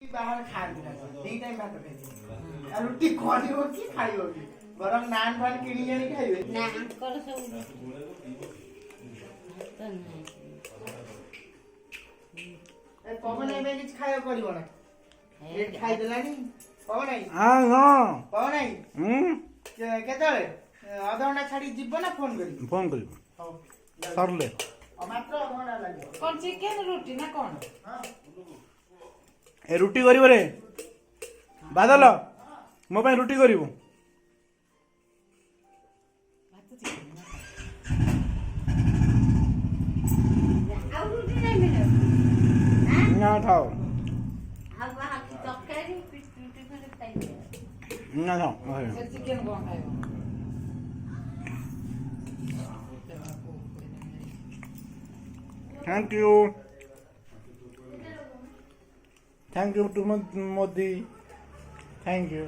बाहर खाती ना दी टाइम भात खाई आ रुटी खड़ी हो कि खाई हो कि गरम नान फान किनी जानी खाइबे ना अंकल सब तो नहीं ए पवन एबे किछ खायो करिवो ना ए खाई देलानी पवन आई हां हां पवन आई केतळे आधा घंटा छाडी जिब्बो ना फोन करी फोन कर हो सरले मात्र आधा घंटा लागियो कौन चिकन रोटी ना कौन हां ए रुटी करिवो रे बादल मो ପାଇଁ रुटी करिवो ଆଉ ରୁଟି ନାହିଁ ମିଳିବ ना खाओ ଆଉ ବାକି ତରକାରୀ ପିଟି କରି ଖାଇବେ ना खाओ से चिकन कौन खाएगा thank you to Modi thank you